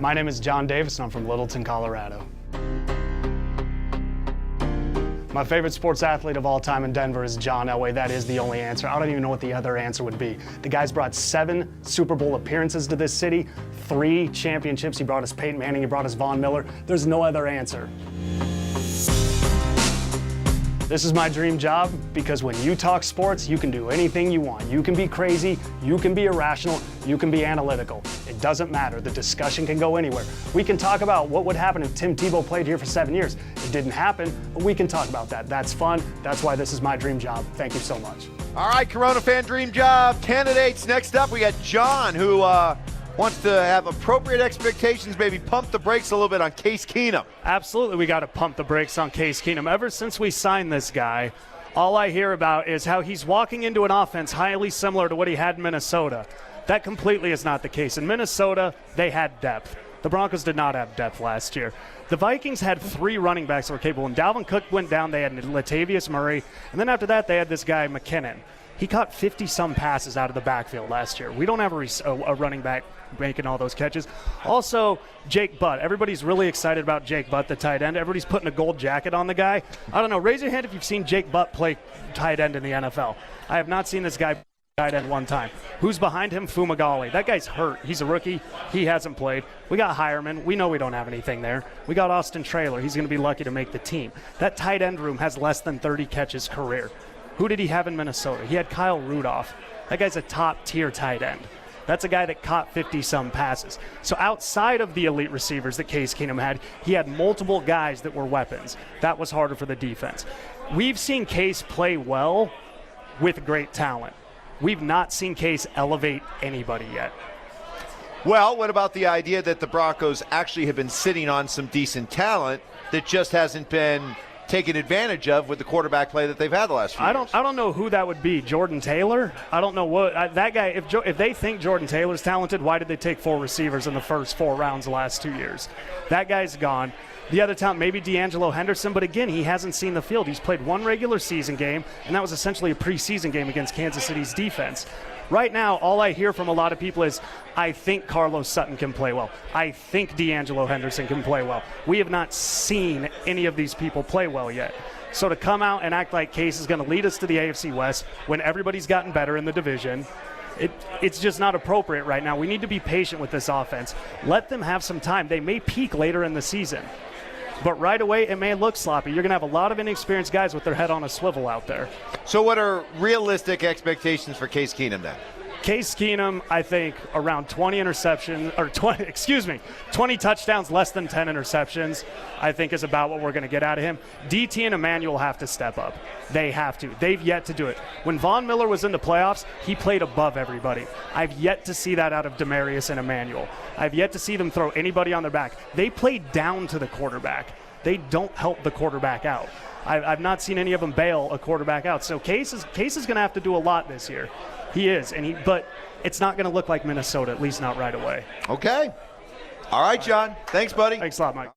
My name is John Davis, and I'm from Littleton, Colorado. My favorite sports athlete of all time in Denver is John Elway. That is the only answer. I don't even know what the other answer would be. The guy's brought 7 Super Bowl appearances to this city, 3 championships. He brought us Peyton Manning, he brought us Von Miller. There's no other answer. This is my dream job because when you talk sports, you can do anything you want. You can be crazy, you can be irrational, you can be analytical. It doesn't matter. The discussion can go anywhere. We can talk about what would happen if Tim Tebow played here for 7 years. It didn't happen, but we can talk about that. That's fun. That's why this is my dream job. Thank you so much. All right, Corona fan dream job candidates. Next up, we got John, who wants to have appropriate expectations, maybe pump the brakes a little bit on Case Keenum. Absolutely, we got to pump the brakes on Case Keenum. Ever since we signed this guy, all I hear about is how he's walking into an offense highly similar to what he had in Minnesota. That completely is not the case. In Minnesota, they had depth. The Broncos did not have depth last year. The Vikings had 3 running backs that were capable. When Dalvin Cook went down, they had Latavius Murray. And then after that, they had this guy, McKinnon. He caught 50-some passes out of the backfield last year. We don't have a running back making all those catches. Also, Jake Butt. Everybody's really excited about Jake Butt, the tight end. Everybody's putting a gold jacket on the guy. I don't know. Raise your hand if you've seen Jake Butt play tight end in the NFL. I have not seen this guy tight end one time. Who's behind him? Fumagalli. That guy's hurt. He's a rookie. He hasn't played. We got Hireman. We know we don't have anything there. We got Austin Traylor. He's going to be lucky to make the team. That tight end room has less than 30 catches career. Who did he have in Minnesota? He had Kyle Rudolph. That guy's a top-tier tight end. That's a guy that caught 50-some passes. So outside of the elite receivers that Case Keenum had, he had multiple guys that were weapons. That was harder for the defense. We've seen Case play well with great talent. We've not seen Case elevate anybody yet. Well, what about the idea that the Broncos actually have been sitting on some decent talent that just hasn't been taken advantage of with the quarterback play that they've had the last few years? I don't know who that would be. Jordan Taylor? I don't know what that guy. If they think Jordan Taylor's talented, why did they take 4 receivers in the first 4 rounds the last 2 years? That guy's gone. The other talent, maybe D'Angelo Henderson, but again, he hasn't seen the field. He's played 1 regular season game, and that was essentially a preseason game against Kansas City's defense. Right now, all I hear from a lot of people is, I think Carlos Sutton can play well. I think D'Angelo Henderson can play well. We have not seen any of these people play well yet. So to come out and act like Case is going to lead us to the AFC West when everybody's gotten better in the division, it's just not appropriate right now. We need to be patient with this offense. Let them have some time. They may peak later in the season. But right away, it may look sloppy. You're going to have a lot of inexperienced guys with their head on a swivel out there. So what are realistic expectations for Case Keenum then? Case Keenum, I think, around 20 interceptions, or 20 touchdowns, less than 10 interceptions, I think is about what we're going to get out of him. DT and Emmanuel have to step up. They have to. They've yet to do it. When Von Miller was in the playoffs, he played above everybody. I've yet to see that out of Demarius and Emmanuel. I've yet to see them throw anybody on their back. They play down to the quarterback. They don't help the quarterback out. I've not seen any of them bail a quarterback out. So Case is going to have to do a lot this year. He is, but it's not going to look like Minnesota, at least not right away. Okay. All right, John. Thanks, buddy. Thanks a lot, Mike.